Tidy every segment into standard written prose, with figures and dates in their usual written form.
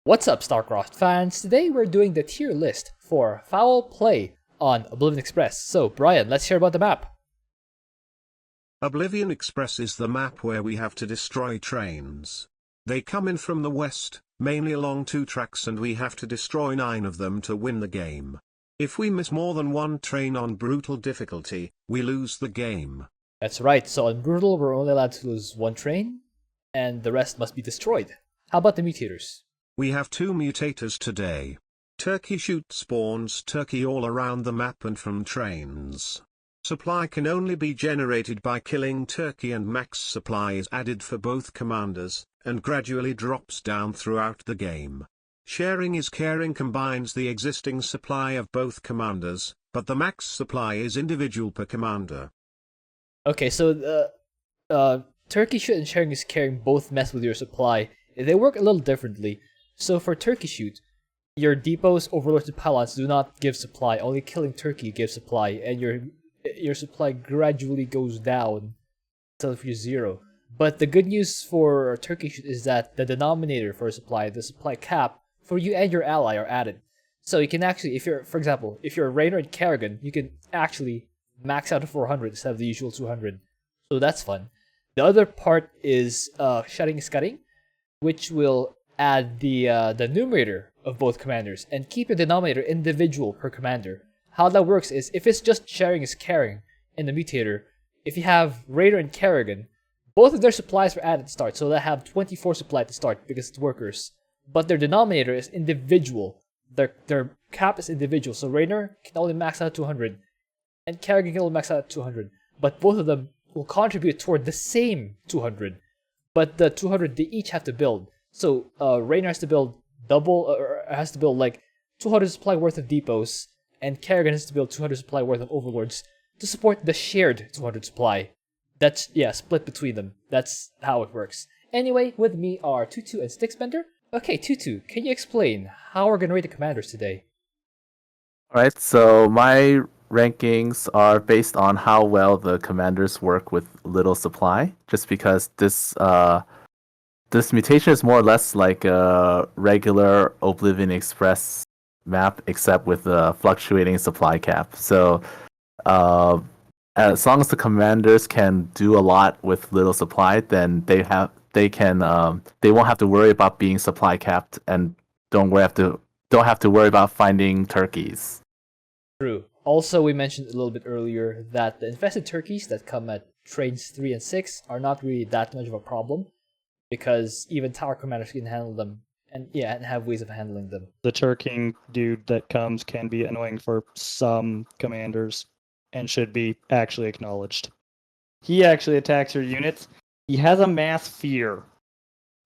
What's up, Starcraft fans? Today we're doing the tier list for Fowl play on Oblivion Express. So, Brian, let's hear about the map. Oblivion Express is the map where we have to destroy trains. They come in from the west, mainly along 2 tracks, and we have to destroy 9 of them to win the game. If we miss more than 1 train on brutal difficulty, we lose the game. That's right, so on Brutal we're only allowed to lose 1 train, and the rest must be destroyed. How about the mutators? We have 2 mutators today. Turkey Shoot spawns turkey all around the map and from trains. Supply can only be generated by killing turkey, and max supply is added for both commanders, and gradually drops down throughout the game. Sharing is caring combines the existing supply of both commanders, but the max supply is individual per commander. Okay, so Turkey Shoot and Sharing is Caring both mess with your supply. They work a little differently. So for Turkey Shoot, your depots, overlords, and pylons do not give supply. Only killing turkey gives supply, and your supply gradually goes down until you're 0. But the good news for Turkey Shoot is that the denominator for supply, the supply cap, for you and your ally are added. So you can actually, for example, if you're a Raynor and Kerrigan, you can actually max out to 400 instead of the usual 200. So that's fun. The other part is Shutting and Scudding, which will add the numerator of both commanders and keep your denominator individual per commander. How that works is, if it's just Sharing is Caring in the mutator, if you have Raynor and Kerrigan, both of their supplies were added to start, so they have 24 supply to start because it's workers. But their denominator is individual. Their cap is individual, so Raynor can only max out 200, and Kerrigan can only max out 200. But both of them will contribute toward the same 200. But the 200 they each have to build. So Raynor has to build has to build like 200 supply worth of depots, and Kerrigan has to build 200 supply worth of overlords to support the shared 200 supply. That's, split between them. That's how it works. Anyway, with me are Tutu and Sticksbender. Okay, Tutu, can you explain how we're gonna rate the commanders today? Alright, so my rankings are based on how well the commanders work with little supply, just because this mutation is more or less like a regular Oblivion Express map, except with a fluctuating supply cap. So, as long as the commanders can do a lot with little supply, then they won't have to worry about being supply capped, and don't have to worry about finding turkeys. True. Also, we mentioned a little bit earlier that the infested turkeys that come at trains 3 and 6 are not really that much of a problem, because even tower commanders can handle them, and have ways of handling them. The turking dude that comes can be annoying for some commanders and should be actually acknowledged. He actually attacks your units. He has a mass fear.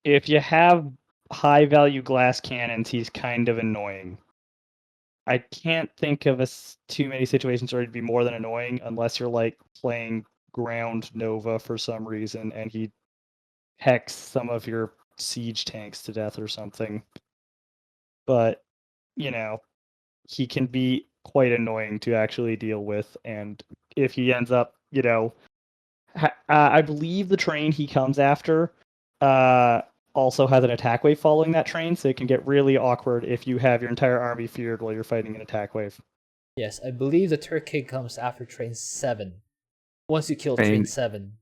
If you have high value glass cannons, he's kind of annoying. I can't think of too many situations where he'd be more than annoying, unless you're like playing ground Nova for some reason and he hex some of your siege tanks to death or something. But, he can be quite annoying to actually deal with, and if he ends up, I believe the train he comes after also has an attack wave following that train, so it can get really awkward if you have your entire army feared while you're fighting an attack wave. Yes, I believe the Turkey comes after train 7. Once you kill train 7.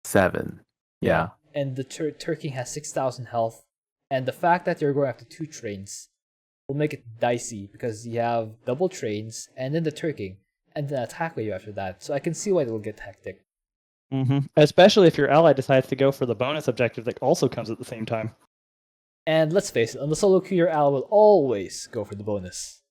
7. Yeah. And the Turkey has 6,000 health, and the fact that you're going after 2 trains will make it dicey, because you have double trains, and then the Turkey, and then attack wave after that, so I can see why it'll get hectic. Especially if your ally decides to go for the bonus objective that also comes at the same time. And let's face it, on the solo queue, your ally will always go for the bonus.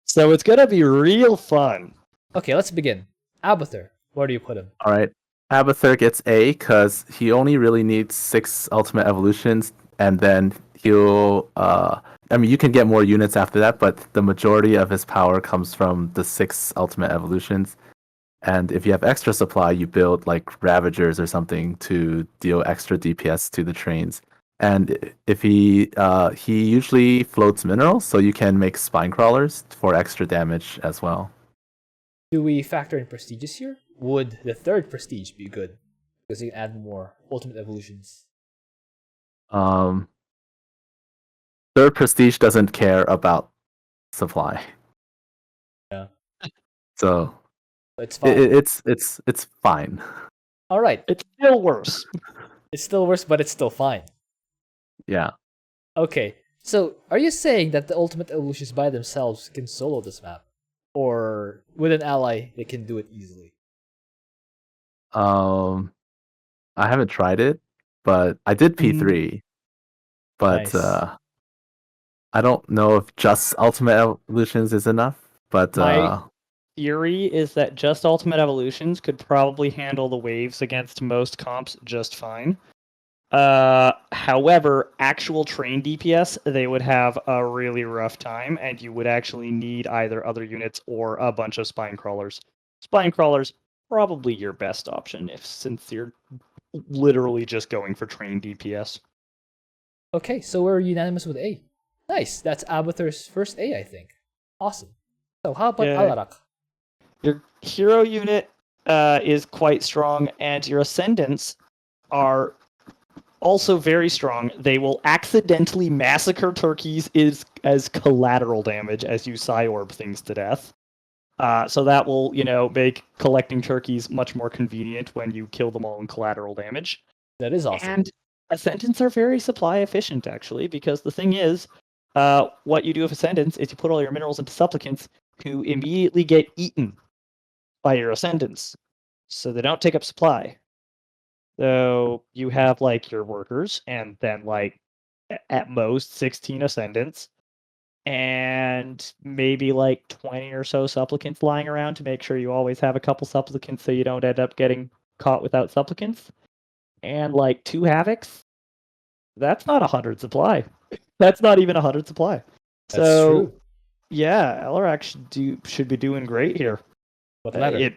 So it's gonna be real fun. Okay, let's begin. Abathur, where do you put him? Alright, Abathur gets A because he only really needs 6 ultimate evolutions, and then he'll you can get more units after that, but the majority of his power comes from the 6 ultimate evolutions. And if you have extra supply, you build like Ravagers or something to deal extra DPS to the trains. And if he usually floats minerals, so you can make spine crawlers for extra damage as well. Do we factor in prestiges here? Would the 3rd prestige be good? Because you can add more ultimate evolutions. third prestige doesn't care about supply. Yeah. So It's fine. it's fine. All right. It's still worse. It's still worse, but it's still fine. Yeah. Okay. So, are you saying that the ultimate evolutions by themselves can solo this map? Or with an ally, they can do it easily? I haven't tried it, but I did P3. But Nice. I don't know if just ultimate evolutions is enough. But My theory is that just ultimate evolutions could probably handle the waves against most comps just fine. However, actual train DPS, they would have a really rough time, and you would actually need either other units or a bunch of spine crawlers. Spine crawlers, probably your best option, since you're literally just going for train DPS. Okay, so we're unanimous with A. Nice. That's Abathur's first A, I think. Awesome. So, how about Yeah. Alarak? Your hero unit is quite strong, and your ascendants are also very strong. They will accidentally massacre turkeys as collateral damage as you Psyorb things to death. So that will, make collecting turkeys much more convenient when you kill them all in collateral damage. That is awesome. And Ascendants are very supply efficient, actually, because the thing is, what you do with Ascendants is you put all your minerals into Supplicants who immediately get eaten by your Ascendants. So they don't take up supply. So you have like your workers, and then like at most 16 ascendants, and maybe like 20 or so supplicants lying around to make sure you always have a couple supplicants so you don't end up getting caught without supplicants. And like 2 havocs. That's not 100 supply. That's not even 100 supply. That's So true. yeah, Alarak should be doing great here. What letter?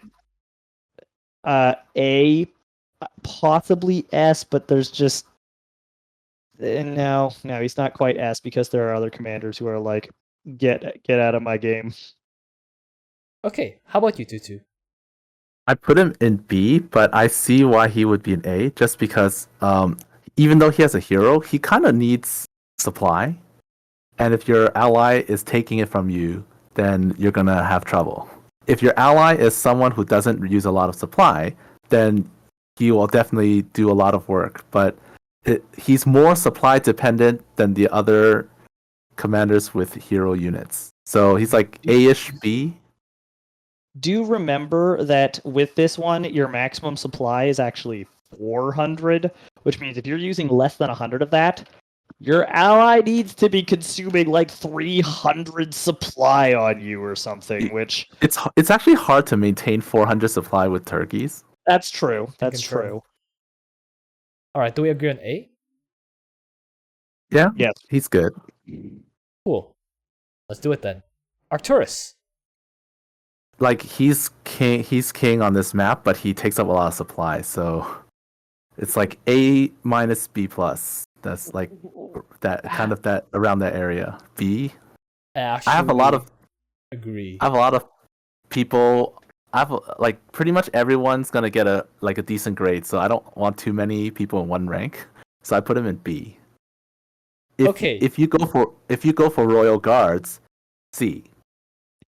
A, possibly S, but there's just no, he's not quite S because there are other commanders who are like, get out of my game. Okay, how about you, Tutu? I put him in B, but I see why he would be an A, just because even though he has a hero, he kind of needs supply. And if your ally is taking it from you, then you're going to have trouble. If your ally is someone who doesn't use a lot of supply, then he will definitely do a lot of work. But he's more supply dependent than the other commanders with hero units. So he's like A-ish B. Do remember that with this one, your maximum supply is actually 400, which means if you're using less than 100 of that, your ally needs to be consuming like 300 supply on you or something, which... It's actually hard to maintain 400 supply with turkeys. That's true. Can That's confirm. true. Alright, do we agree on A? Yeah, Yes. he's good. Cool. Let's do it then. Arcturus. Like he's king on this map, but he takes up a lot of supply, so it's like A minus B plus. That's like that kind of that around that area. B. Actually, I have a lot of agree. people. I have like pretty much everyone's gonna get a decent grade, so I don't want too many people in one rank. So I put him in B. Okay. If you go for Royal Guards, C.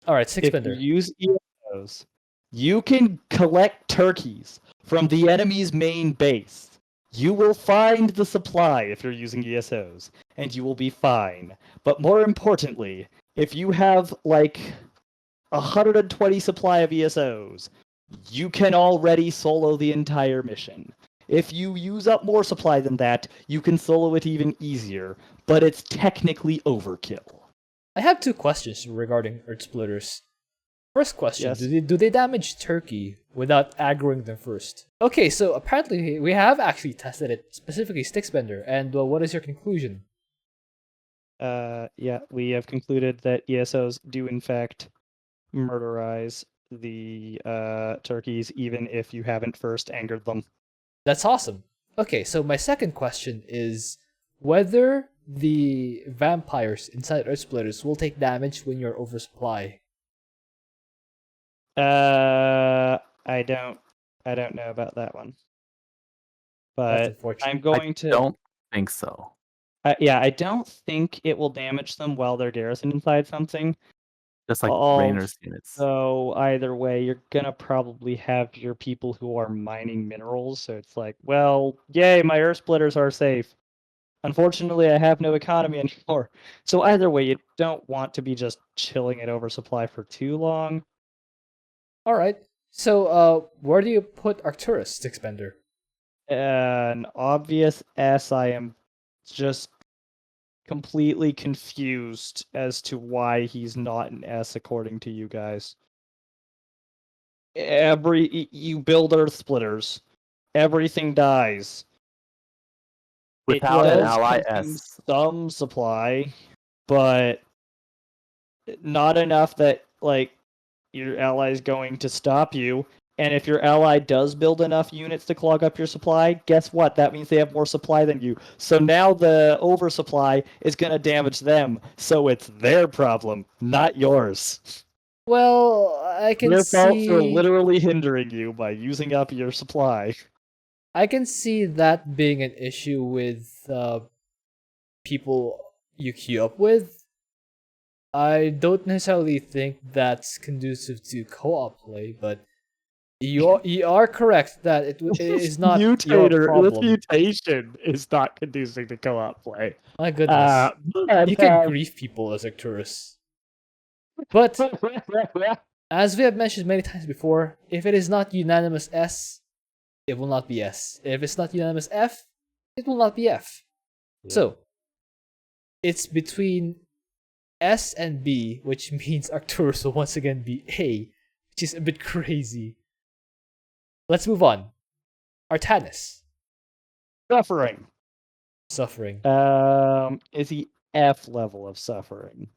Alright, six If you bender. use ESOs, you can collect turkeys from the enemy's main base. You will find the supply if you're using ESOs, and you will be fine. But more importantly, if you have like 120 supply of ESOs, you can already solo the entire mission. If you use up more supply than that, you can solo it even easier, but it's technically overkill. I have 2 questions regarding Earth Splitters. First question, Yes. do they damage Turkey without aggroing them first? Okay, so apparently we have actually tested it, specifically Sticksbender, and what is your conclusion? Yeah, we have concluded that ESOs do in fact murderize the turkeys, even if you haven't first angered them. That's awesome. Okay, so my second question is whether the vampires inside Earth Splitters will take damage when you're oversupply. I don't know about that one, That's but unfortunate. I'm going to. Don't think so. Yeah, I don't think it will damage them while they're garrisoned inside something. Just like Raynor's units. So either way, you're gonna probably have your people who are mining minerals. So it's like, well, yay, my earth splitters are safe. Unfortunately, I have no economy anymore. So either way, you don't want to be just chilling at oversupply for too long. All right. So, where do you put Arcturus, Sixbender? An obvious S. I am just completely confused as to why he's not an S according to you guys. You build earth splitters, everything dies. Without an Does ally consume S. some supply, but not enough that like your ally is going to stop you. And if your ally does build enough units to clog up your supply, guess what? That means they have more supply than you. So now the oversupply is going to damage them. So it's their problem, not yours. Well, I can Their faults are see. literally hindering you by using up your supply. I can see that being an issue with people you queue up with. I don't necessarily think that's conducive to co-op play, but you are correct that it is not your This problem. mutation is not conducive to co-op play. My goodness, you can grief people as Arcturus. But as we have mentioned many times before, if it is not unanimous S, it will not be S. If it's not unanimous F, it will not be F. Yeah. So, it's between S and B, which means Arcturus will once again be A, which is a bit crazy. Let's move on. Artanis. Suffering. Suffering. Is he F level of suffering?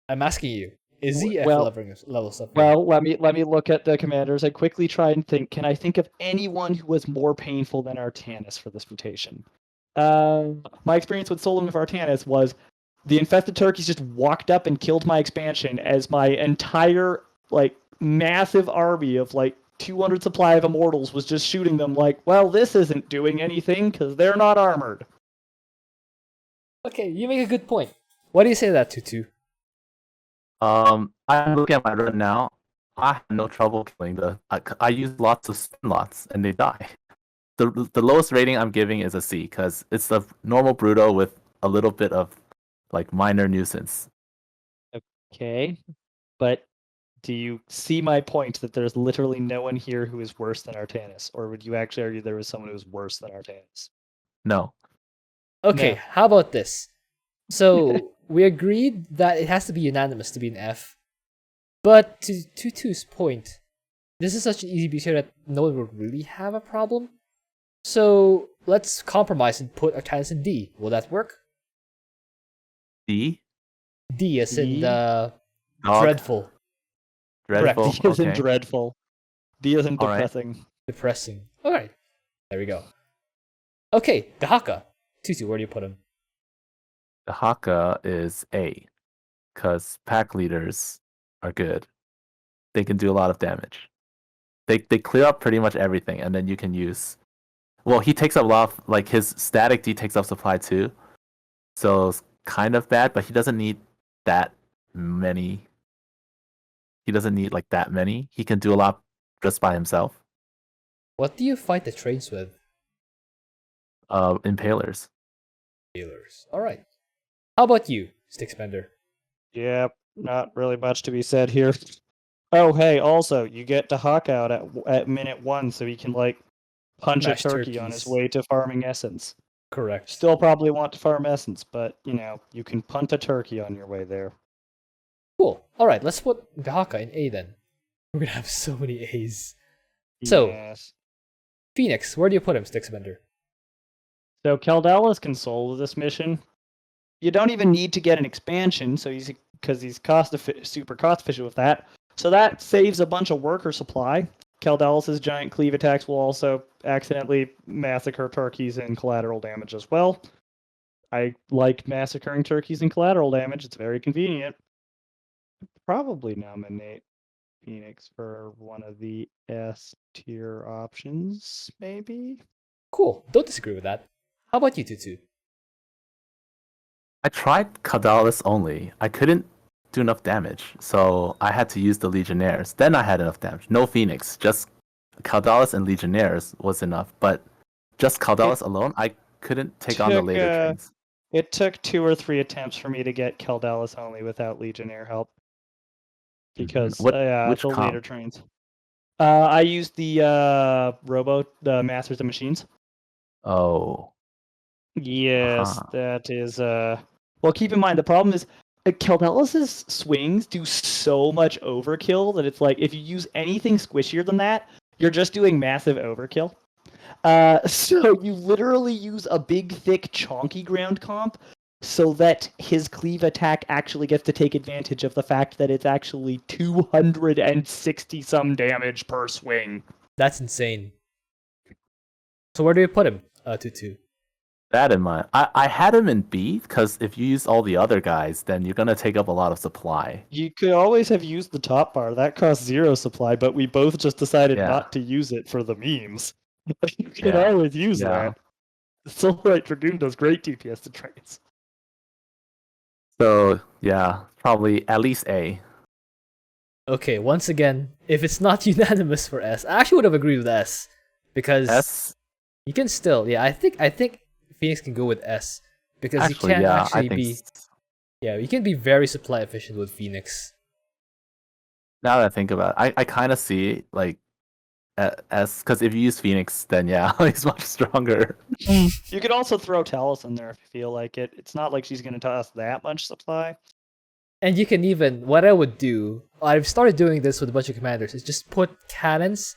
I'm asking you, is he F Well- level suffering? Well, let me look at the commanders. I quickly try and think. Can I think of anyone who was more painful than Artanis for this mutation? My experience with Solon of Artanis was the infested turkeys just walked up and killed my expansion as my entire massive army of 200 supply of immortals was just shooting them well, this isn't doing anything because they're not armored. Okay, you make a good point. What do you say to that, Tutu? I'm looking at my run now. I have no trouble killing I use lots of spin lots and they die. The lowest rating I'm giving is a C because it's a normal Bruto with a little bit of minor nuisance. Okay, but do you see my point that there's literally no one here who is worse than Artanis? Or would you actually argue there was someone who was worse than Artanis? No. Okay, No. how about this? So, we agreed that it has to be unanimous to be an F. But to Tutu's point, this is such an easy beat here that no one would really have a problem. So, let's compromise and put Artanis in D. Will that work? D? D as in D? the Dog? dreadful. Dreadful? D isn't Okay. dreadful. D isn't All right. depressing. Depressing. Alright. There we go. Okay, Dehaka. Tutu, where do you put him? Dehaka is A because pack leaders are good. They can do a lot of damage. They clear up pretty much everything, and then you can use. Well, he takes up a lot of his static D takes up supply too, so it's kind of bad. But he doesn't need that many. He doesn't need that many. He can do a lot just by himself. What do you fight the trains with? Impalers. Healers. Alright. How about you, Stickspender? Yep, not really much to be said here. Oh, hey, also, you get to Hawk out at minute 1 so he can, punch Smash a turkey on his turkeys. way to farming essence. Correct. Still probably want to farm essence, but, you can punt a turkey on your way there. Cool. Alright, let's put Dehaka in A then. We're gonna have so many A's. So- Yes. Phoenix, where do you put him, Stickspender? So Keldal is consoled with this mission. You don't even need to get an expansion, so because he's super cost efficient with that. So that saves a bunch of worker supply. Keldal's giant cleave attacks will also accidentally massacre turkeys and collateral damage as well. I like massacring turkeys and collateral damage. It's very convenient. Probably nominate Phoenix for one of the S tier options, maybe. Cool. Don't disagree with that. How about you, Tutu? I tried Caudalis only. I couldn't do enough damage, so I had to use the Legionnaires. Then I had enough damage. No Phoenix, just Caudalis and Legionnaires was enough. But just Caudalis alone, I couldn't take on the later trains. It took 2 or 3 attempts for me to get Caldalis only without Legionnaire help. Because Which the comp? later trains. I used the the Masters of Machines. Oh. Yes, Uh-huh. that is. Well, keep in mind the problem is Caldelis's swings do so much overkill that it's like if you use anything squishier than that, you're just doing massive overkill. So you literally use a big, thick, chonky ground comp so that his cleave attack actually gets to take advantage of the fact that it's actually 260 some damage per swing. That's insane. So where do we put him, Tutu? That in mind. I had him in B because if you use all the other guys, then you're gonna take up a lot of supply. You could always have used the top bar. That costs 0 supply, but we both just decided Yeah. not to use it for the memes. You can Yeah. always use that. Soulbright Dragoon does great DPS to trains. So yeah, probably at least A. Okay, once again, if it's not unanimous for S, I actually would have agreed with S because S. you can still, I think Phoenix can go with S because Actually, you can yeah, actually I think. be, you can be very supply efficient with Phoenix. Now that I think about it, I kind of see like S because if you use Phoenix, then yeah, he's much stronger. You could also throw Talus in there if you feel like it. It's not like she's going to toss that much supply. And you can even, what I would do, I've started doing this with a bunch of commanders, is just put cannons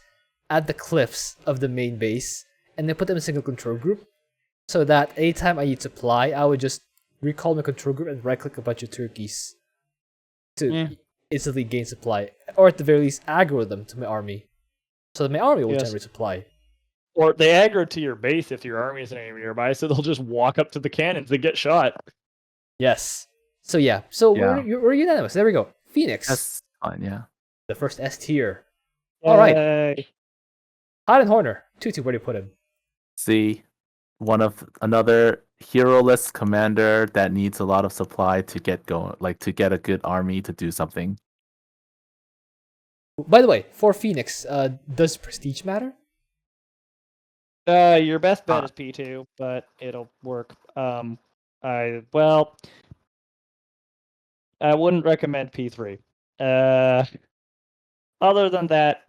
at the cliffs of the main base and then put them in a single control group. So that anytime I need supply, I would just recall my control group and right click a bunch of turkeys to instantly gain supply. Or at the very least, aggro them to my army. So that my army will generate supply. Or they aggro to your base if your army isn't anywhere nearby, so they'll just walk up to the cannons and get shot. Yes. So we're unanimous. There we go. Phoenix. That's fine, yeah. The first S tier. Alright. Yay. Hot and Horner. Tutu, where do you put him? C. Another hero-less commander that needs a lot of supply to get going, like to get a good army to do something. By the way, for Phoenix, does prestige matter? Your best bet is P2, but it'll work. I wouldn't recommend P3. Other than that,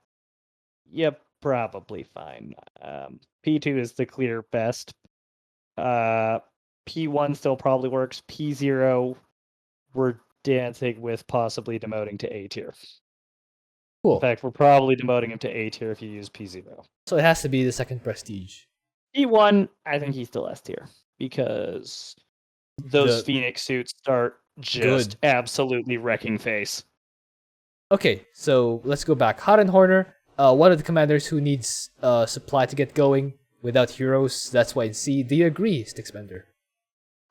you're probably fine. P2 is the clear best. P1 still probably works. P0, we're dancing with possibly demoting to A tier. Cool. In fact, we're probably demoting him to A tier if you use P0. So it has to be the second prestige. P1, I think he's still S tier because those Phoenix suits start just absolutely wrecking face. Okay, so let's go back. Hot and Horner, one of the commanders who needs supply to get going without heroes. That's why in C. Do you agree, Stixbender?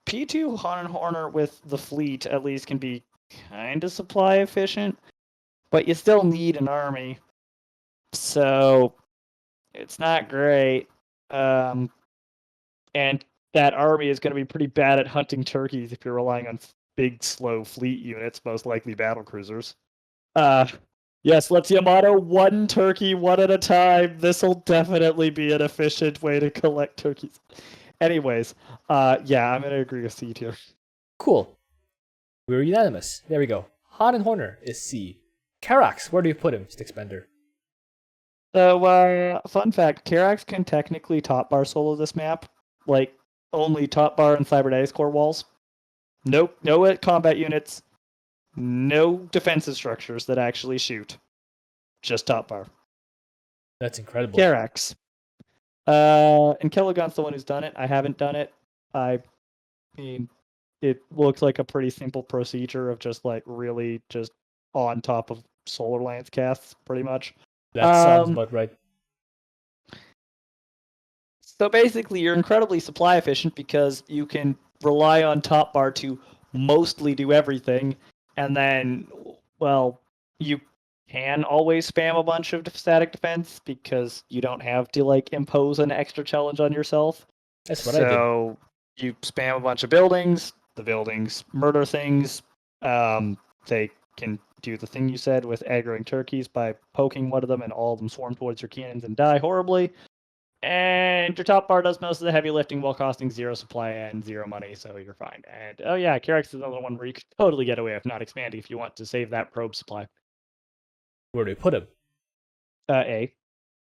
P2 Hot and Horner with the fleet at least can be kind of supply efficient, but you still need an army. So it's not great. And that army is going to be pretty bad at hunting turkeys if you're relying on big, slow fleet units, most likely battle cruisers. Yes, let's Yamato one turkey, one at a time. This'll definitely be an efficient way to collect turkeys. Anyways, yeah, I'm going to agree with C tier. Cool. We're unanimous. There we go. Hot and Horner is C. Karax, where do you put him, Stixbender? So, fun fact, Karax can technically top bar solo this map. Like, only top bar and Cybernetics core walls. No combat units. No defensive structures that actually shoot. Just top bar. That's incredible. Karax. And Kerrigan's the one who's done it. I haven't done it. I mean, it looks like a pretty simple procedure of just like really just on top of Solar Lance casts, pretty much. That sounds about right. So basically, you're incredibly supply efficient because you can rely on top bar to mostly do everything, and then, well, you can always spam a bunch of static defense because you don't have to like impose an extra challenge on yourself. That's what I did. So you spam a bunch of buildings. The buildings murder things. They can do the thing you said with aggroing turkeys by poking one of them, and all of them swarm towards your cannons and die horribly. And your top bar does most of the heavy lifting while costing 0 supply and 0 money, so you're fine. And oh yeah, Karax is another one where you could totally get away with not expanding if you want to save that probe supply. Where do we put him? A.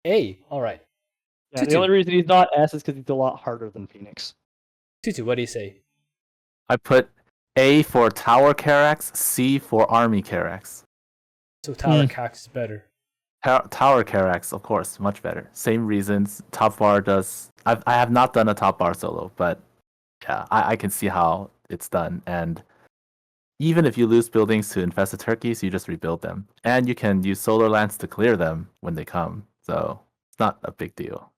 A. All right. Yeah, the Tutu. only reason he's not S is because he's a lot harder than Phoenix. Tutu, what do you say? I put A for Tower Karax, C for Army Karax. So Tower Karax is better. Tower Karax, of course, much better. Same reasons. Top bar does. I have not done a top bar solo, but yeah, I can see how it's done. And even if you lose buildings to infested turkeys, you just rebuild them, and you can use solar lands to clear them when they come. So it's not a big deal.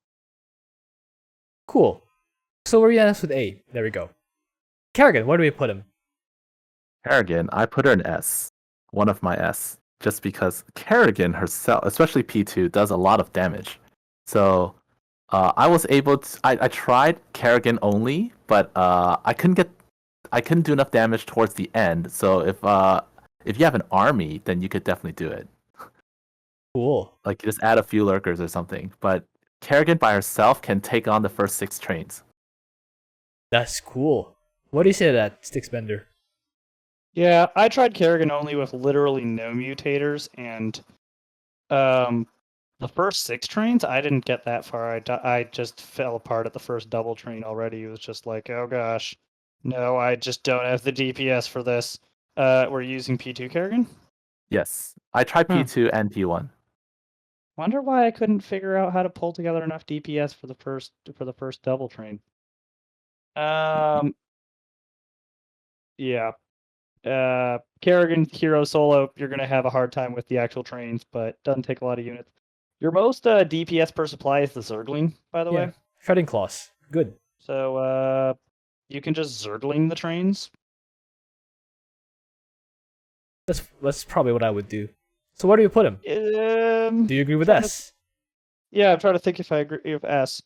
Cool. So we're unanimous with A. There we go. Kerrigan, where do we put him? Kerrigan, I put her in S, one of my S, just because Kerrigan herself, especially P2, does a lot of damage. So I was able to. I tried Kerrigan only, but I couldn't do enough damage towards the end. So if you have an army, then you could definitely do it. Cool. Like you just add a few lurkers or something. But Kerrigan by herself can take on the first 6 trains. That's cool. What do you say to that, Sticksbender? Yeah, I tried Kerrigan only with literally no mutators, and the first 6 trains, I didn't get that far. I just fell apart at the first double train already. It was just like, oh gosh, no, I just don't have the DPS for this. We're using P2 Kerrigan? Yes, I tried P2 and P1. Wonder why I couldn't figure out how to pull together enough DPS for the first double train. Yeah. Kerrigan hero solo, you're gonna have a hard time with the actual trains, but doesn't take a lot of units. Your most DPS per supply is the Zergling, by the way. Shredding Claws. Good. So you can just Zergling the trains. That's probably what I would do. So where do you put him? Do you agree with S? Yeah, I'm trying to think if I agree with S.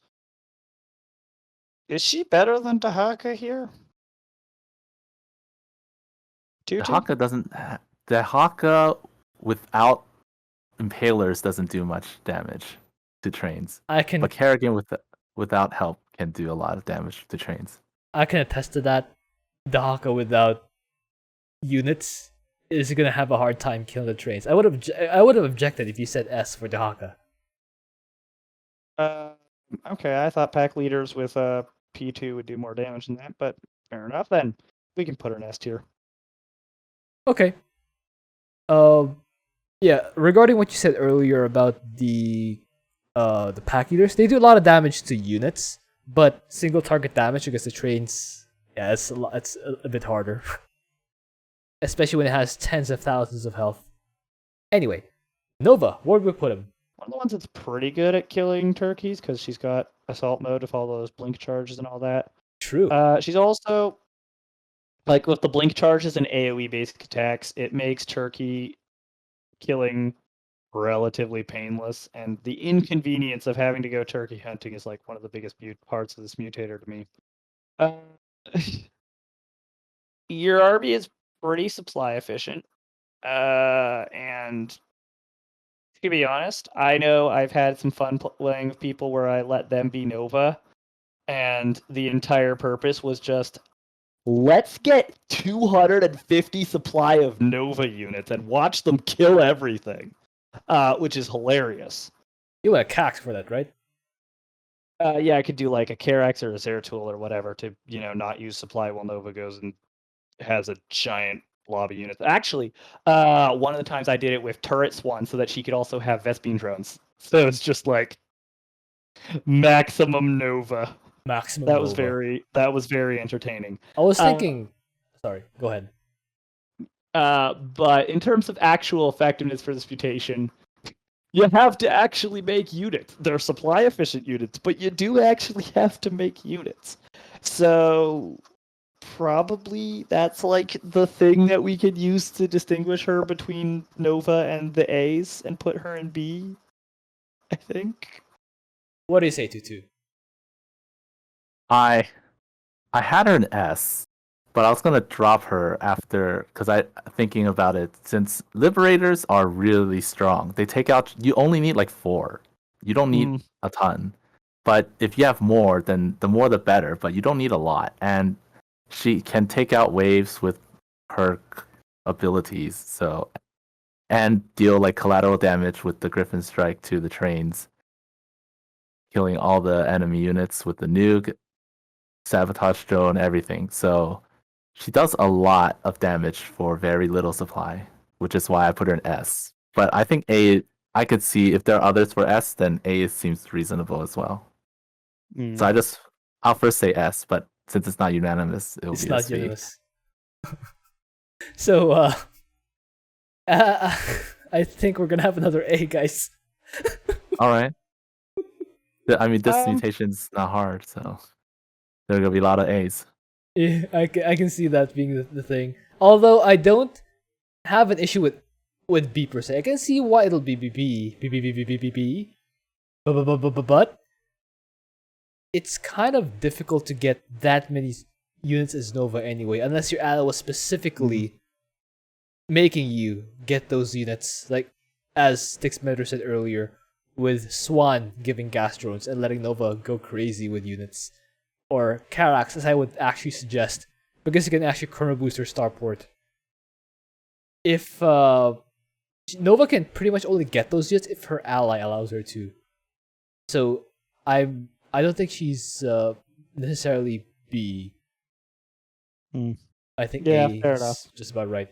Is she better than Dehaka here? Dehaka doesn't. Dehaka without impalers doesn't do much damage to trains. But Kerrigan without help can do a lot of damage to trains. I can attest to that. Dehaka without units is gonna have a hard time killing the trains. I would have objected if you said S for Dehaka. Okay, I thought pack leaders with P2 would do more damage than that, but fair enough then. We can put her in S tier. Okay. Yeah, regarding what you said earlier about the pack eaters, they do a lot of damage to units, but single target damage against the trains, yeah, it's a bit harder. Especially when it has tens of thousands of health. Anyway, Nova, where do we put him? One of the ones that's pretty good at killing turkeys, because she's got assault mode with all those blink charges and all that. True. She's also, like, with the blink charges and AoE basic attacks, it makes turkey killing relatively painless, and the inconvenience of having to go turkey hunting is like one of the biggest parts of this mutator to me. Your army is pretty supply efficient, and to be honest, I know I've had some fun playing with people where I let them be Nova, and the entire purpose was just, let's get 250 supply of Nova units and watch them kill everything, which is hilarious. You want a Karax for that, right? Yeah, I could do like a Karax or a Zeratul or whatever to, not use supply while Nova goes and has a giant lobby unit. Actually, one of the times I did it with turret Swann so that she could also have Vespene drones. So it's just like maximum Nova. Maximum That Nova. was very entertaining. I was thinking. Sorry, go ahead. But in terms of actual effectiveness for this mutation, you have to actually make units. They're supply efficient units, but you do actually have to make units. So probably that's like the thing that we could use to distinguish her between Nova and the A's and put her in B, I think. What do you say, Tutu? I had her an S, but I was gonna drop her after because I thinking about it since liberators are really strong. They take out you only need like 4. You don't need a ton. But if you have more, then the more the better, but you don't need a lot. And she can take out waves with her abilities, so and deal like collateral damage with the Griffin Strike to the trains, killing all the enemy units with the nuke, sabotage drone, everything. So she does a lot of damage for very little supply, which is why I put her in S. But I think A, I could see if there are others for S, then A seems reasonable as well. So I'll first say S, but since it's not unanimous, it'll It's be not SV. unanimous. So, I think we're gonna have another A, guys. All right. I mean, this mutation's not hard, so there are gonna be a lot of A's. Yeah, I can see that being the thing. Although I don't have an issue with B per se. I can see why it'll be B. But it's kind of difficult to get that many units as Nova anyway, unless your ally was specifically making you get those units, like as Stixmeter said earlier, with Swann giving gas drones and letting Nova go crazy with units. Or Karax, as I would actually suggest, because you can actually chrono boost her starport. If Nova can pretty much only get those units if her ally allows her to. So I don't think she's necessarily B. I think A fair is enough. just about right.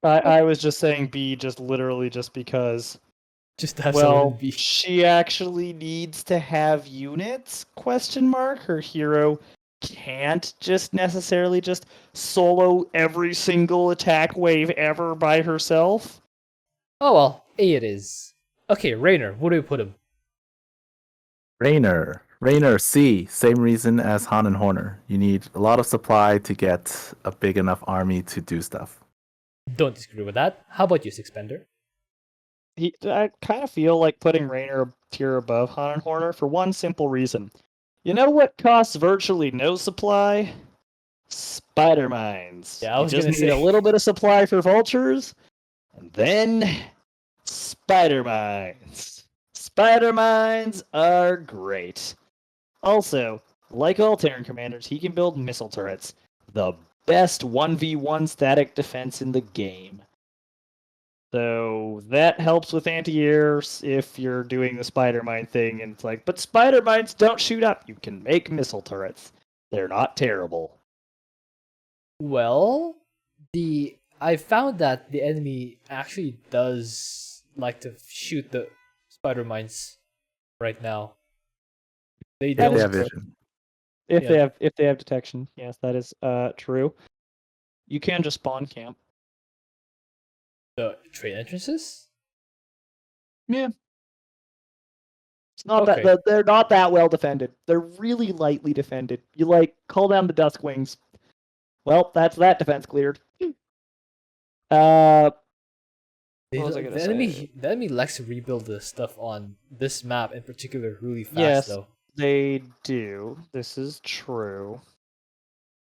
I was just saying B, just literally just because. Just to have someone Well, in B. she actually needs to have units? Question mark. Her hero can't just necessarily just solo every single attack wave ever by herself. Oh well, A it is. Okay, Raynor, where do we put him? Raynor C. Same reason as Han and Horner. You need a lot of supply to get a big enough army to do stuff. Don't disagree with that. How about you, Sixpender? I kind of feel like putting Raynor a tier above Han and Horner for one simple reason. You know what costs virtually no supply? Spider mines. Yeah, I was you just gonna need say. a little bit of supply for vultures, and then spider mines. Spider mines are great. Also, like all Terran commanders, he can build missile turrets. The best 1v1 static defense in the game. So that helps with anti-airs if you're doing the spider mine thing, and it's like, but spider mines don't shoot up. You can make missile turrets. They're not terrible. Well, I found that the enemy actually does like to shoot the spider mines right now. They That don't. They is have true. vision. If they have detection, yes, that is true. You can just spawn camp. The train entrances? Yeah. It's not Okay. that they're not that well defended. They're really lightly defended. You like call down the Dusk Wings. Well, that's that defense cleared. What was I gonna say? The enemy likes to rebuild the stuff on this map in particular really fast, Yes. though. They do. This is true.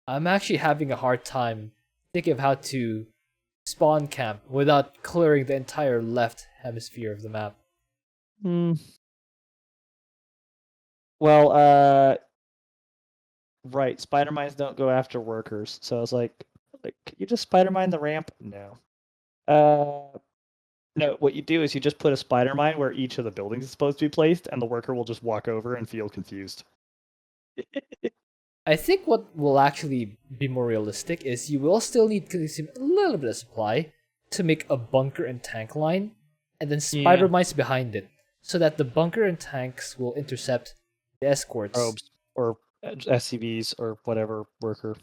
I'm actually having a hard time thinking of how to spawn camp without clearing the entire left hemisphere of the map. Well, right. Spider mines don't go after workers, so I was like, can you just spider mine the ramp? No. No. What you do is you just put a spider mine where each of the buildings is supposed to be placed, and the worker will just walk over and feel confused. I think what will actually be more realistic is you will still need to consume a little bit of supply to make a bunker and tank line, and then spider mines behind it, so that the bunker and tanks will intercept the escorts. Probes or SCVs or whatever worker.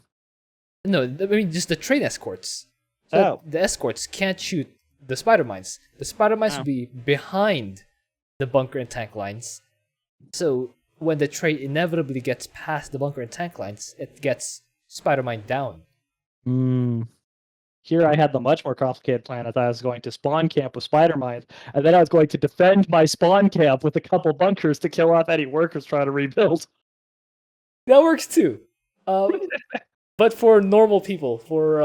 No, I mean just the train escorts. So the escorts can't shoot the spider mines. The spider mines will be behind the bunker and tank lines. So when the train inevitably gets past the bunker and tank lines, it gets spider mine down. Here I had the much more complicated plan. I thought I was going to spawn camp with spider mines, and then I was going to defend my spawn camp with a couple bunkers to kill off any workers trying to rebuild. That works too. But for normal people, for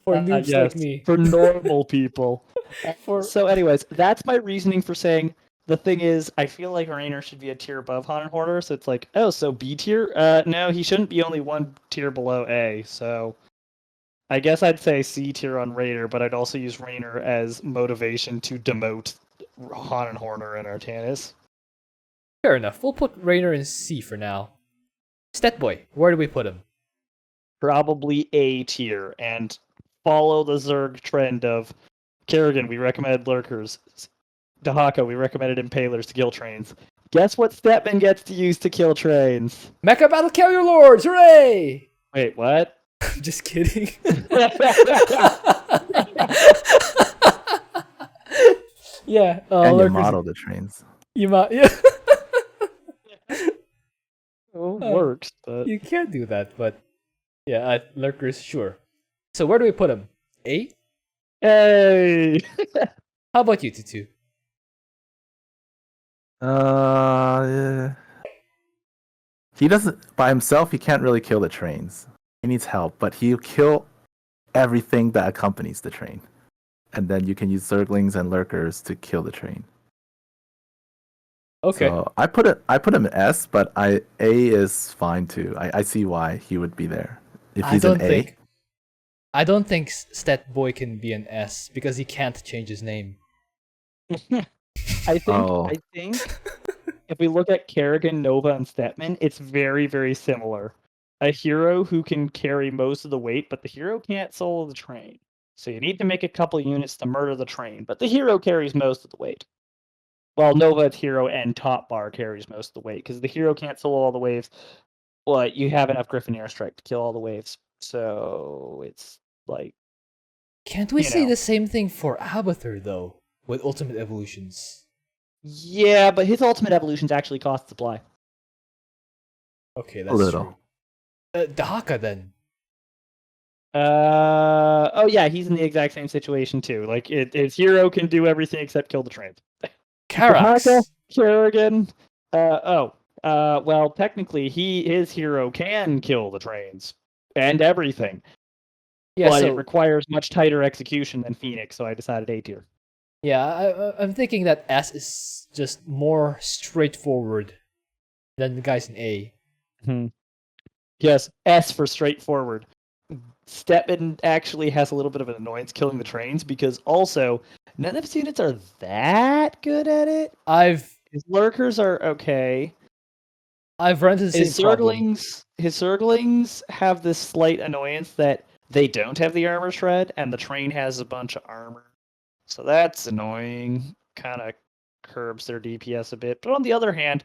noobs Yes, like me, for normal people. for So, anyways, that's my reasoning for saying the thing is, I feel like Raynor should be a tier above Han and Horner, so it's like, oh, so B tier? No, he shouldn't be only one tier below A, so I guess I'd say C tier on Raynor, but I'd also use Raynor as motivation to demote Han and Horner and Artanis. fair enough. We'll put Raynor in C for now. Stetboy, where do we put him? Probably A tier, and follow the Zerg trend of Kerrigan, we recommended lurkers. Dehaka, we recommended impalers to kill trains. Guess what Stetmann gets to use to kill trains? Mecha Battle Carrier Lords, hooray! Wait, what? Just kidding. Yeah, And you lurkers. model the trains. Yeah. Works, but You can't do that, but yeah, lurkers, sure. So where do we put him? A? hey, How about you, Tutu? Yeah. He doesn't by himself. He can't really kill the trains. He needs help, but he'll kill everything that accompanies the train, and then you can use Zerglings and Lurkers to kill the train. Okay. So I put him in S, but A is fine too. I see why he would be there if he's an A. I don't think Stetboy can be an S because he can't change his name. I think if we look at Kerrigan, Nova, and Stetmann, it's very, very similar. A hero who can carry most of the weight, but the hero can't solo the train. So you need to make a couple units to murder the train, but the hero carries most of the weight. Well, Nova's hero and top bar carries most of the weight, because the hero can't solo all the waves. But you have enough Griffin airstrike to kill all the waves. So it's like... Can't we You say know. the same thing for Abathur, though, with Ultimate Evolutions? Yeah, but his ultimate evolutions actually cost supply. Okay, A that's little. true. Dehaka, then. Oh yeah, he's in the exact same situation too. Like his hero can do everything except kill the trains. Karax. Dehaka, Kerrigan. Well, technically, his hero can kill the trains and everything, Yeah, but so it requires much tighter execution than Fenix. So I decided A tier. yeah, I'm thinking that S is just more straightforward than the guys in A. Yes, S for straightforward. Stetmann actually has a little bit of an annoyance killing the trains because also none of his units are that good at it. His lurkers are okay. I've run into the His same problem. Zerglings have this slight annoyance that they don't have the armor shred, and the train has a bunch of armor. So that's annoying. Kind of curbs their DPS a bit. But on the other hand,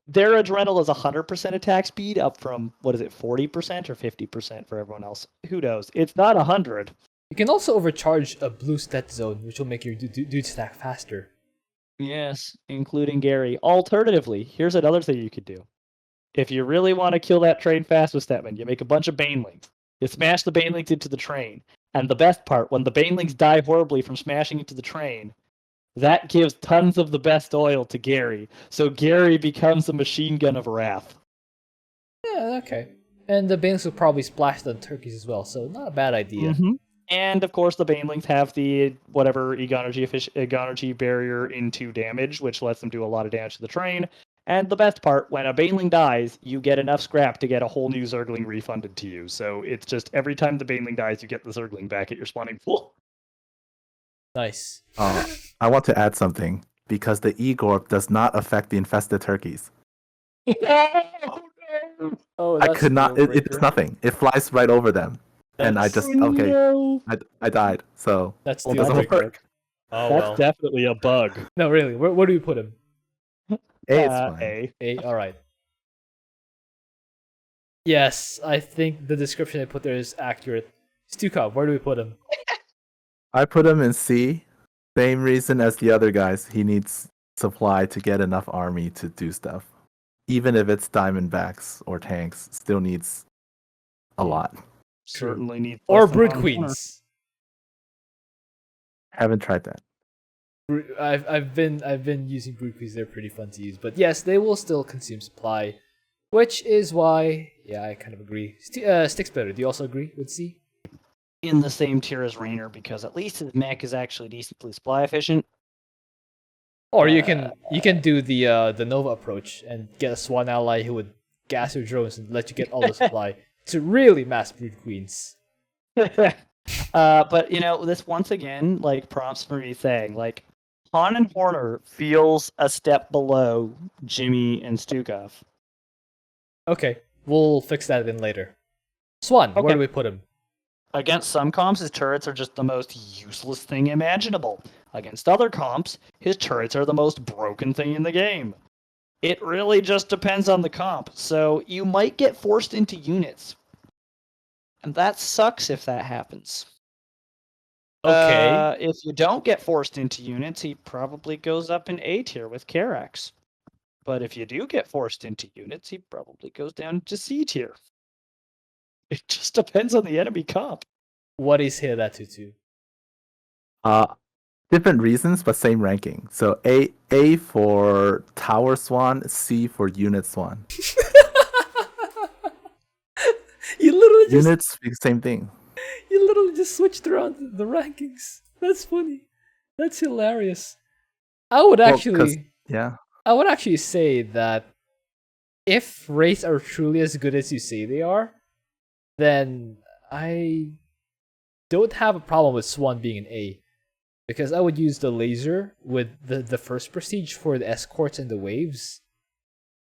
their adrenal is 100% attack speed, up from, 40% or 50% for everyone else? Who knows? It's not 100. You can also overcharge a blue stat zone, which will make your dude stack faster. Yes, including Gary. Alternatively, here's another thing you could do. If you really want to kill that train fast with Stetmann, you make a bunch of Banelings. You smash the Banelings into the train. And the best part, when the Banelings die horribly from smashing into the train, that gives tons of the best oil to Gary. So Gary becomes a machine gun of wrath. Yeah, okay. And the Banelings will probably splash on turkeys as well, so not a bad idea. Mm-hmm. And of course, the Banelings have the Egonergy barrier into damage, which lets them do a lot of damage to the train. And the best part, when a Baneling dies, you get enough scrap to get a whole new Zergling refunded to you. So it's just every time the Baneling dies, you get the Zergling back at your spawning pool. Nice. I want to add something because the E-Gorp does not affect the infested turkeys. Oh, I could not. It does nothing. It flies right over them, and I just okay. No. I died. So That's it deal doesn't breaker. work. Oh, That's well. definitely a bug. No, really. Where do we put him? A is fine. A. A, alright. Yes, I think the description I put there is accurate. Stukov, where do we put him? I put him in C. Same reason as the other guys. He needs supply to get enough army to do stuff. Even if it's Diamondbacks or tanks, still needs a lot. Certainly needs. Or less than Brood one Queens. Haven't tried that. I've been using Brood Queens, they're pretty fun to use. But yes, they will still consume supply. Which is why, yeah, I kind of agree. Sticks better. Do you also agree with C? In the same tier as Raynor, because at least his mech is actually decently supply efficient. Or you can do the Nova approach and get a Swann ally who would gas your drones and let you get all the supply to really mass breed queens. But this once again prompts for me saying Han and Horner feels a step below Jimmy and Stukov. Okay, we'll fix that in later. Swann, Okay. where do we put him? Against some comps, his turrets are just the most useless thing imaginable. Against other comps, his turrets are the most broken thing in the game. It really just depends on the comp, so you might get forced into units. And that sucks if that happens. Okay. If you don't get forced into units, he probably goes up in A tier with Karax. But if you do get forced into units, he probably goes down to C tier. It just depends on the enemy comp. What is here that tutu? Different reasons, but same ranking. So A for Tower Swann, C for Unit Swann. You literally just Units, same thing. you literally just switched around the rankings. That's funny. That's hilarious. I would Well, actually Yeah. I would actually say that if rates are truly as good as you say they are, then I don't have a problem with Swann being an A. Because I would use the laser with the first prestige for the escorts and the waves.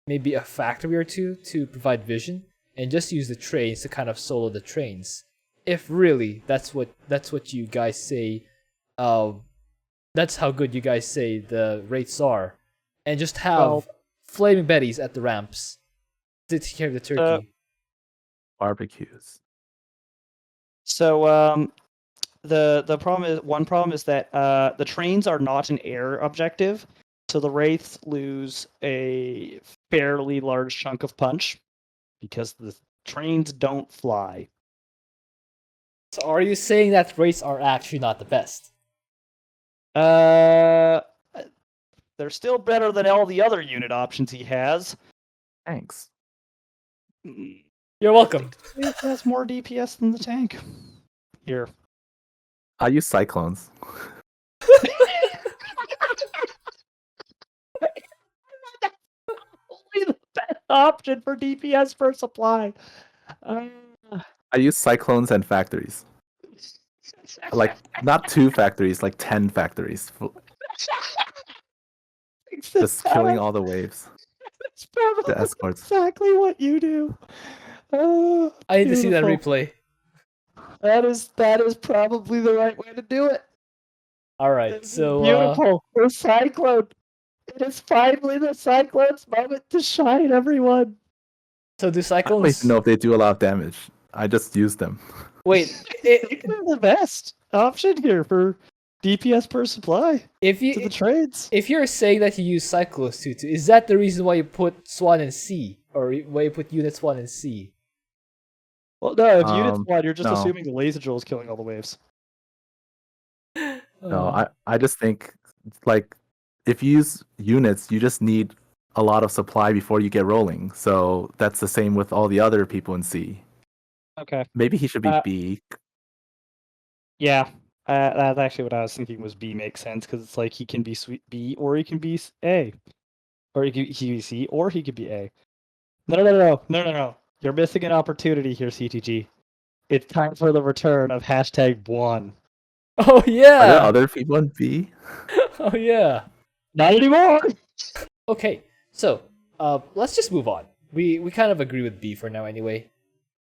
Maybe a factory or two to provide vision, and just use the trains to kind of solo the trains. If really that's what you guys say, that's how good you guys say the rates are. And just have flaming betties at the ramps to take care of the turkey. Barbecues. So the problem is that the trains are not an air objective, so the wraiths lose a fairly large chunk of punch because the trains don't fly. So are you saying that rates are actually not the best? They're still better than all the other unit options he has. Thanks. You're welcome. It has more DPS than the tank. Here. I use Cyclones. Only the best option for DPS per supply. I use Cyclones and factories. Not 2 factories, 10 factories. Just killing all the waves. That's probably The escorts. exactly what you do. Oh, I need to see that beautiful. replay. That is probably the right way to do it. Alright, This is so beautiful. The Cyclone. It is finally the Cyclone's moment to shine, everyone. so do I don't cyclones even know if they do a lot of damage. I just use them. wait, They're the best option here for DPS per supply if to the you trades. if you're saying that you use cyclones too, is that the reason why you put Swann in C? Or why you put unit Swann in C? Well, no, if units one, you're just no. assuming the laser drill is killing all the waves. No, I just think if you use units, you just need a lot of supply before you get rolling. So that's the same with all the other people in C. Okay. Maybe he should be Uh, B. Yeah, that's actually what I was thinking. Was B makes sense because it's like he can be B or he can be A, or he can be C or he could be A. No. You're missing an opportunity here, CTG. It's time for the return of #1. Oh Are there yeah. other people in B? Oh yeah. Not anymore. Okay, so let's just move on. We kind of agree with B for now anyway.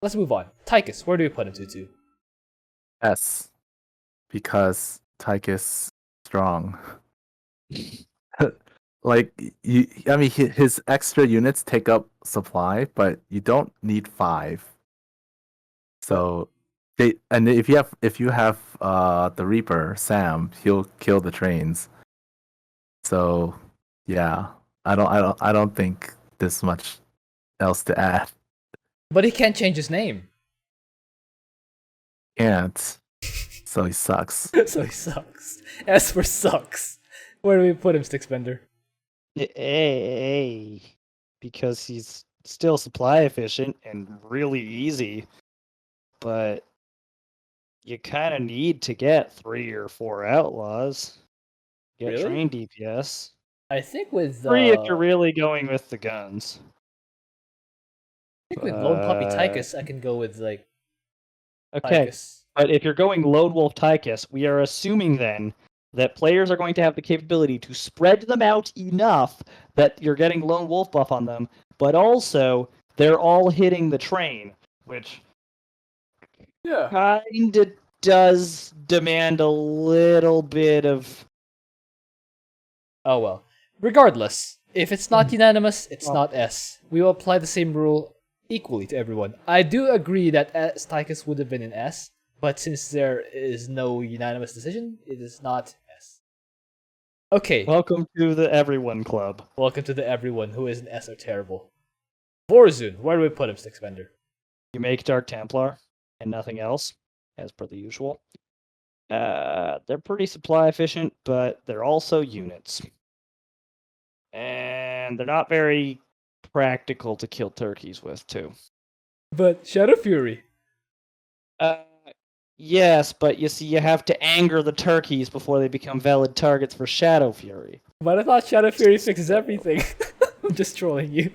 Let's move on. Tychus, where do we put him to? S. Because Tychus strong. His extra units take up supply, but you don't need 5. So if you have the Reaper Sam, he'll kill the trains. So yeah, I don't think there's much else to add. But he can't change his name. Can't. So he sucks. So he sucks. S for sucks. Where do we put him, Sticksbender? A, because he's still supply efficient and really easy, but you kind of need to get 3 or 4 outlaws. Get Really? train DPS. I think with 3 if you're really going with the guns. Lone Puppy Tychus, I can go with like Okay, Tychus. but if you're going Lone Wolf Tychus, we are assuming then that players are going to have the capability to spread them out enough that you're getting Lone Wolf buff on them, but also they're all hitting the train, which Yeah. kinda does demand a little bit of. Oh well. Regardless, if it's not unanimous, it's not S. We will apply the same rule equally to everyone. I do agree that Tychus would have been an S, but since there is no unanimous decision, it is not S. Okay. Welcome to the Everyone Club. Welcome to the everyone who is an S are terrible. Vorazun, where do we put him, Stickspender? You make Dark Templar and nothing else, as per the usual. They're pretty supply efficient, but they're also units. And they're not very practical to kill turkeys with, too. But Shadow Fury. Yes, but you see, you have to anger the turkeys before they become valid targets for Shadow Fury. But I thought Shadow Fury fixes everything. I'm just trolling you.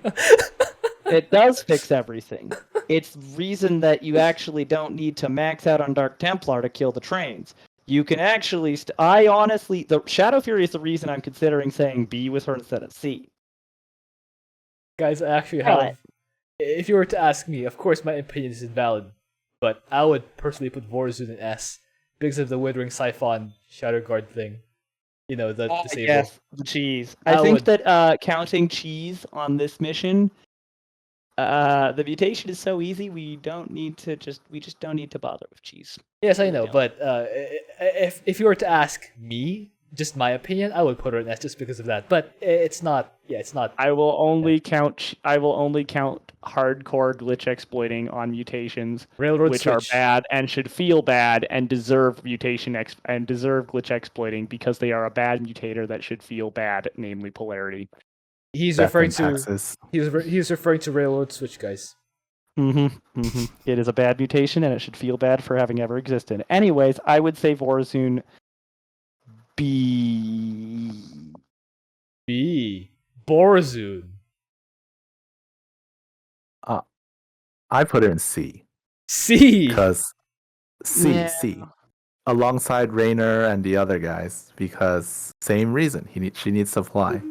It does fix everything. It's the reason that you actually don't need to max out on Dark Templar to kill the trains. You can actually... the Shadow Fury is the reason I'm considering saying B with her instead of C. Guys, I actually have... If you were to ask me, of course my opinion is invalid, but I would personally put Vorazun in S because of the Withering Siphon Shadow Guard thing. You know, the disable. Yes, the cheese. I think that counting cheese on this mission, the mutation is so easy. We just don't need to bother with cheese. Yes, I know, but if you were to ask me, just my opinion, I would put her in S just because of that. But it's not. Yeah, it's not. I will only count hardcore glitch exploiting on mutations, Railroad which switch. are bad and should feel bad and deserve and deserve glitch exploiting because they are a bad mutator that should feel bad, namely polarity. He's Death referring and to. taxes. He's referring to Railroad switch, guys. It is a bad mutation and it should feel bad for having ever existed. Anyways, I would say Vorazun B. B. Vorazun. I put it in C. C. Because C, Yeah. C. Alongside Raynor and the other guys. Because same reason. She needs supply.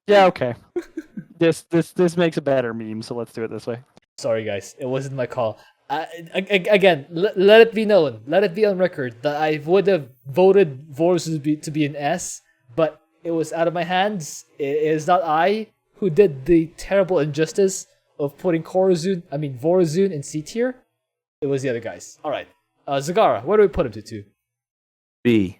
Yeah, okay. This makes a better meme, so let's do it this way. Sorry, guys. It wasn't my call. Again, let it be known. Let it be on record that I would have voted Vorazun to be an S, but it was out of my hands. It is not I who did the terrible injustice of putting Vorazun in C tier. It was the other guys. Alright. Zagara, where do we put him to? B.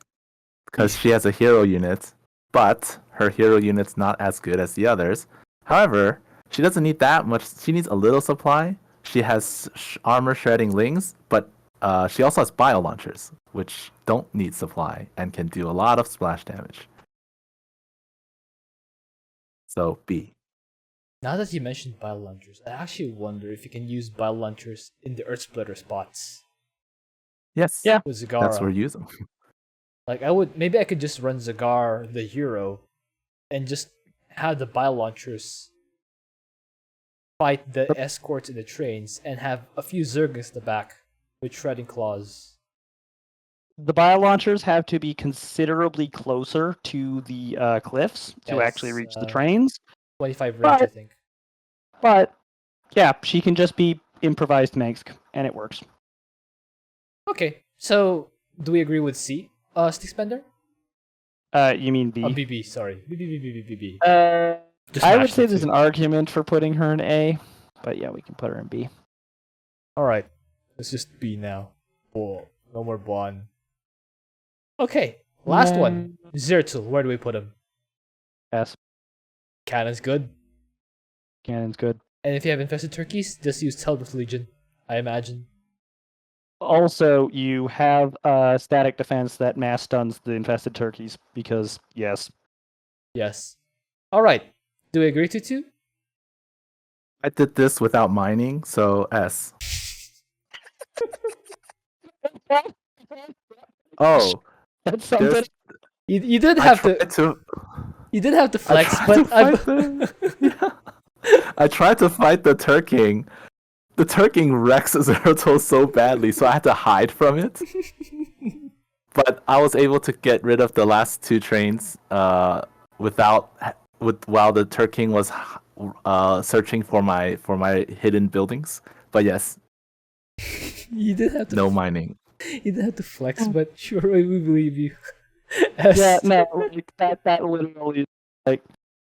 Because she has a hero unit, but her hero unit's not as good as the others. However, she doesn't need that much. She needs a little supply. She has armor shredding lings, but she also has bio launchers, which don't need supply and can do a lot of splash damage. So B. Now that you mentioned bile launchers, I actually wonder if you can use bile launchers in the Earth Splitter spots Yes. Yeah. with Zagara. That's where you use them. Like maybe I could just run Zagar the hero, and just have the bile launchers fight the escorts in the trains, and have a few Zerglings in the back with shredding claws. The bio launchers have to be considerably closer to the cliffs to Yes, actually reach the trains. 25 range, I think. But yeah, she can just be improvised Mengsk, and it works. Okay, so do we agree with C, Stickspender? You mean B? BB, sorry. BB. Just I mash would say them there's too. an argument for putting her in A, but yeah, we can put her in B. Alright, let's just B now. Oh, no more Bond. Okay, last one. Zeratul, where do we put him? S. Cannon's good. Cannon's good. And if you have infested turkeys, just use Teleport Legion, I imagine. Also, you have static defense that mass stuns the infested turkeys, because yes. Yes. Alright, Do we agree, Tutu? I did this without mining, so S. Oh, That's something. there's. You did I have tried to. to. You did have to I flex, tried to but fight the. Yeah. I tried to fight the Turking. The Turking wrecks Zeratul so badly, so I had to hide from it. But I was able to get rid of the last two trains while the Turking was searching for my hidden buildings. But yes, you did have to. no mining. You did have to flex, but sure, we believe you. Yeah, no, like that literally, like,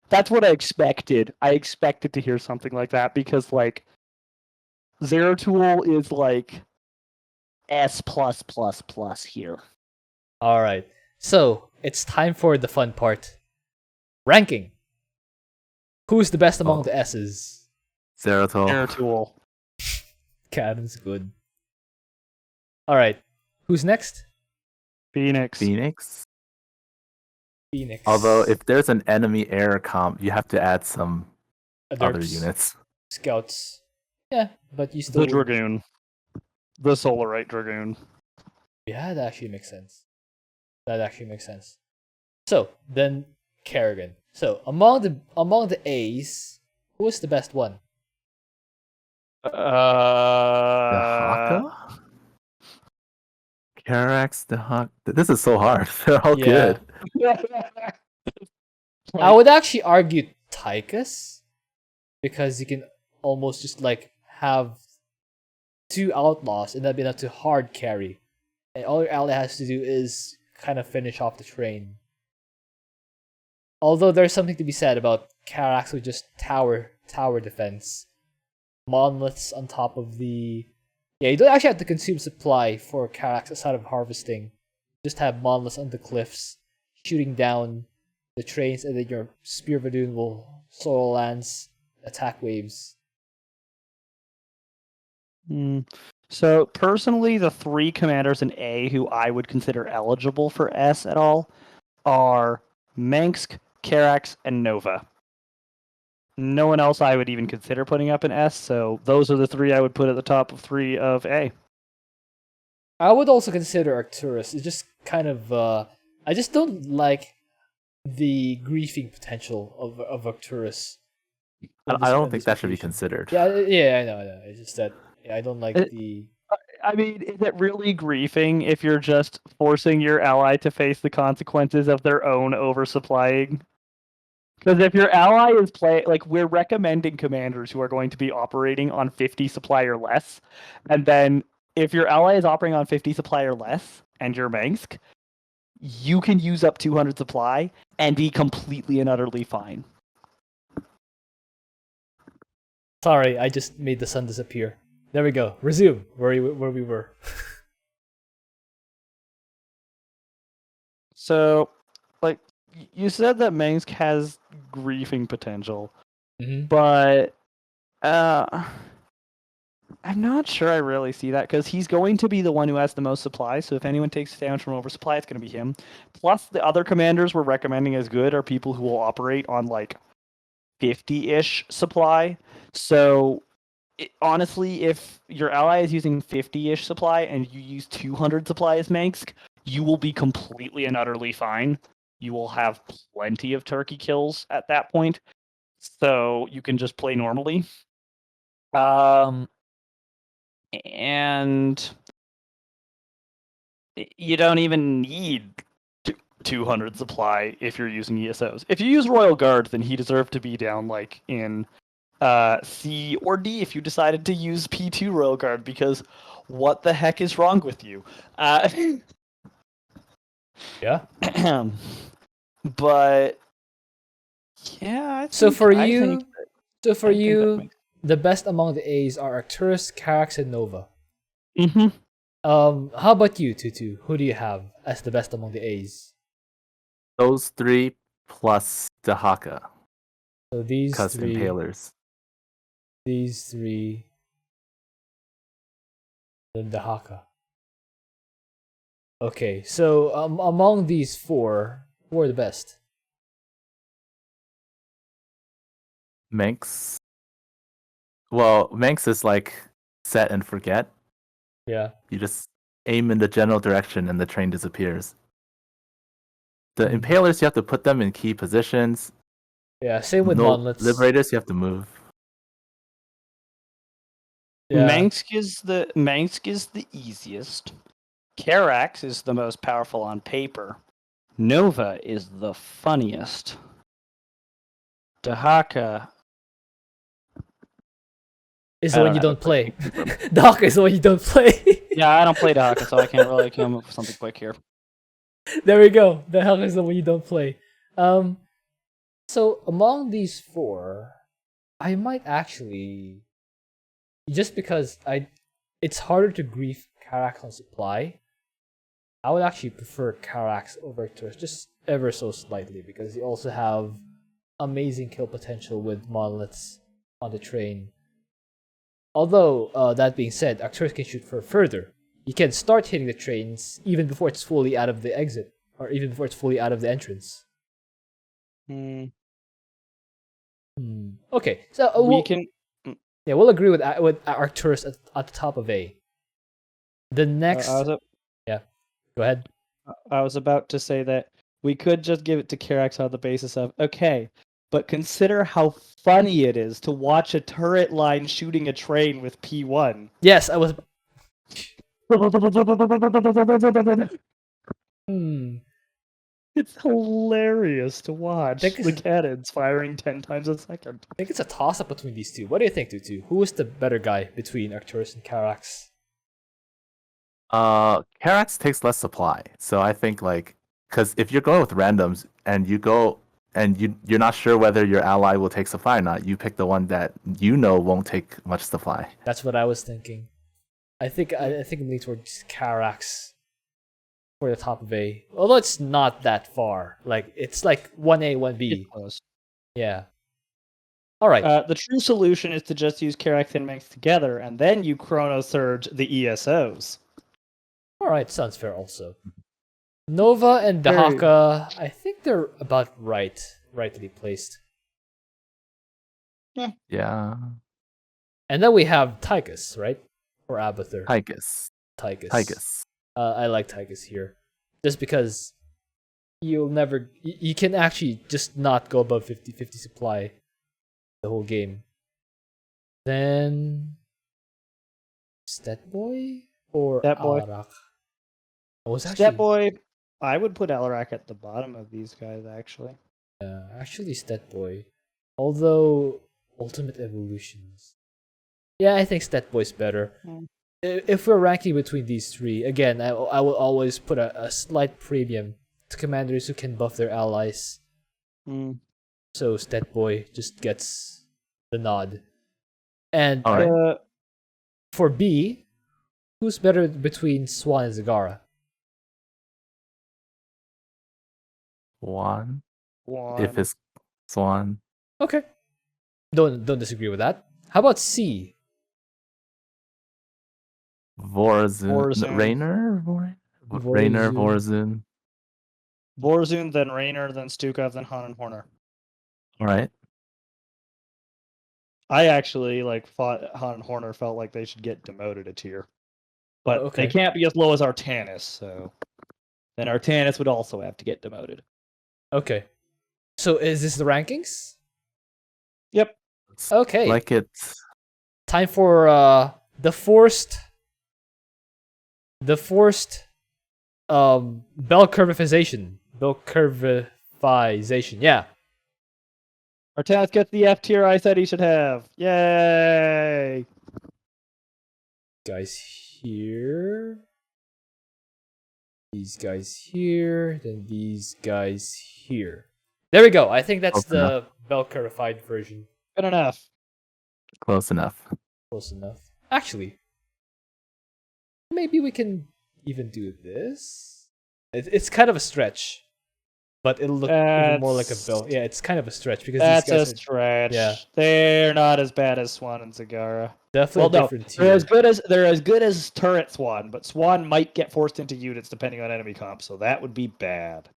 that's what I expected. I expected to hear something like that because, like, Zeratul is like S plus plus plus here. All right. So it's time for the fun part. Ranking. Who's the best among the S's? Zeratul. Zeratul. Cadden's good. All right. Who's next? Phoenix. Phoenix. Phoenix. Although if there's an enemy air comp, you have to add some other Derps, units. Scouts. Yeah, but you still. The Dragoon. The Solarite Dragoon. Yeah, that actually makes sense. So then, Kerrigan. So among the A's, who is the best one? Dehaka? Karax, Dehaka. This is so hard. They're all Yeah. good. I would actually argue Tychus, because you can almost just like have two outlaws and that'd be enough to hard carry. And all your ally has to do is kind of finish off the train. Although there's something to be said about Karax with just tower defense. Monoliths on top of the... Yeah, you don't actually have to consume supply for Karax aside of harvesting. Just have monoliths on the cliffs, shooting down the trains, and then your Spear Vadoon will soil lance attack waves. So personally, the three commanders in A who I would consider eligible for S at all are Mengsk, Karax, and Nova. No one else I would even consider putting up an S, so those are the three I would put at the top of 3 of A. I would also consider Arcturus. It's just kind of... I just don't like the griefing potential of Arcturus. I don't think that should be considered. Yeah, I know. It's just that I don't like the... I mean, is it really griefing if you're just forcing your ally to face the consequences of their own oversupplying? Because if your ally is we're recommending commanders who are going to be operating on 50 supply or less, and then if your ally is operating on 50 supply or less, and you're Mengsk, you can use up 200 supply and be completely and utterly fine. Sorry, I just made the sun disappear. There we go. Resume where we were. So, like, you said that Mengsk has griefing potential, but I'm not sure I really see that, because he's going to be the one who has the most supply, so if anyone takes damage from oversupply, it's going to be him. Plus, the other commanders we're recommending as good are people who will operate on, like, 50-ish supply. So, honestly, if your ally is using 50-ish supply and you use 200 supply as Mengsk, you will be completely and utterly fine. You will have plenty of turkey kills at that point, so you can just play normally. And you don't even need 200 supply if you're using ESOs. If you use Royal Guard, then he deserved to be down like in C or D if you decided to use P2 Royal Guard, because what the heck is wrong with you? Yeah. But yeah, So for you, the best among the A's are Arcturus, Karax, and Nova. How about you, Tutu? Who do you have as the best among the A's? Those three plus Dehaka. So these three. Impalers. These three. Then Dehaka. Okay, so among these four, who are the best? Manx. Well, Manx is like set and forget. Yeah. You just aim in the general direction and the train disappears. The Hmm. Impalers, you have to put them in key positions. Yeah, same with No Monoliths. Liberators, you have to move. Yeah. Mangsk is the easiest. Karax is the most powerful on paper. Nova is the funniest. Dehaka. Is I the don't one you have a don't quick play. answer. Dehaka is the one you don't play. Yeah, I don't play Dehaka, so I can't really come up with something quick here. There we go. Dehaka is the one you don't play. So among these four, I might actually, just because it's harder to grief Karax on supply. I would actually prefer Karax over Arcturus just ever so slightly because you also have amazing kill potential with monoliths on the train. Although, that being said, Arcturus can shoot further. You can start hitting the trains even before it's fully out of the exit, or even before it's fully out of the entrance. Okay, so We can. we'll agree with Arcturus at the top of A. The next, go ahead. I was about to say that we could just give it to Karax on the basis of, okay, but consider how funny it is to watch a turret line shooting a train with P1. Yes, I was. It's hilarious to watch. Think The it's- cannons firing 10 times a second. I think it's a toss-up between these two. What do you think, Tutu? Who is the better guy between Arcturus and Karax? Karax takes less supply, so I think because if you're going with randoms and you go and you're not sure whether your ally will take supply or not, you pick the one that you know won't take much supply. That's what I was thinking. I think I'm leaning towards Karax for the top of A. Although it's not that far. Like it's like 1A, 1B. Close. Yeah. Alright. The true solution is to just use Karax and Manx together, and then you Chrono Surge the ESOs. Alright, sounds fair also. Nova and Dehaka, I think they're about rightly placed. Yeah. And then we have Tychus, right? Or Abathur. Tychus. Tychus. I like Tychus here. Just because you can actually just not go above 50-50 supply the whole game. Then Stetboy or Stetboy. Alarak? Actually, Stetboy, I would put Alarak at the bottom of these guys, actually. actually Stetboy. Although Ultimate Evolutions. Yeah, I think Stetboy's better. If we're ranking between these three, again, I will always put a slight premium to commanders who can buff their allies. So Stetboy just gets the nod. And for B, who's better between Swann and Zagara? Swann. If it's Swann. Okay. Don't disagree with that. How about C? Vorazun. Raynor? Raynor, Vorazun. Vorazun, then Raynor, then Stukov, then Han and Horner. Alright. I actually thought Han and Horner felt like they should get demoted a tier. But they can't be as low as Artanis, so then Artanis would also have to get demoted. Okay. So is this the rankings? Yep. Okay. Like it. Time for the forced bell curveization. Yeah. Artanis gets the F tier I said he should have. Yay! Guys here. These guys here. Then these guys here. There we go. I think that's the bell curveified version. Good enough. Close enough. Close enough. Actually, maybe we can even do this. It's kind of a stretch, but it'll look even more like a bell. Yeah, it's kind of a stretch because That's these guys a stretch. Yeah. They're not as bad as Swann and Zagara. definitely different tier. They're as good as turret Swann, but Swann might get forced into units depending on enemy comp, so that would be bad.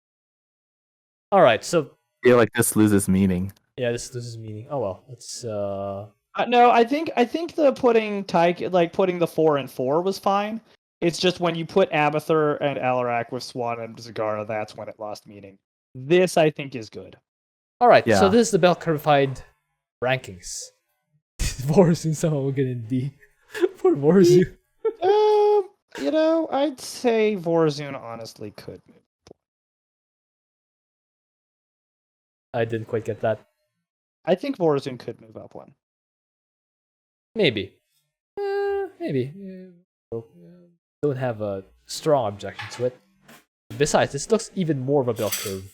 All right, so I feel like this loses meaning. Yeah, this is meaning. Oh well, let's. No, I think the putting putting the 4 and 4 was fine. It's just when you put Abathur and Alarak with Swann and Zagara, that's when it lost meaning. This I think is good. All right, so Yeah. this is the bell curvified rankings. Vorazun somehow will get in D. Poor Vorazun. I'd say Vorazun honestly could move. I didn't quite get that. I think Vorazun could move up one. Maybe. Maybe. Don't have a strong objection to it. Besides, this looks even more of a bell curve.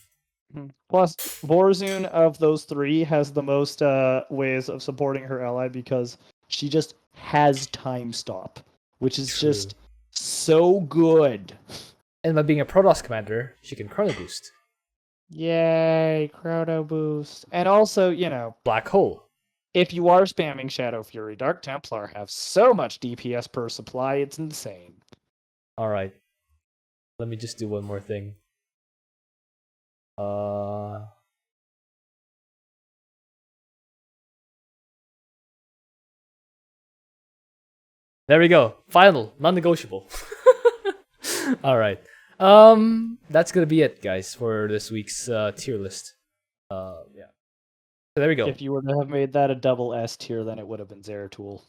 Plus, Vorazun of those three has the most ways of supporting her ally because she just has time stop, which is True. just so good. And by being a Protoss commander, she can chrono boost. Yay, Chrono Boost. And also, Black hole. if you are spamming Shadow Fury, Dark Templar have so much DPS per supply, it's insane. Alright. Let me just do one more thing. There we go. Final. Non-negotiable. Alright. That's gonna be it, guys, for this week's tier list. Yeah. So there we go. If you were to have made that a double S tier, then it would have been Zeratul.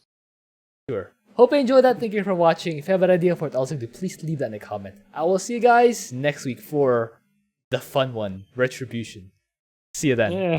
Sure. Hope you enjoyed that. Thank you for watching. If you have an idea for it, also please leave that in a comment. I will see you guys next week for the fun one, Retribution. See you then. Yeah.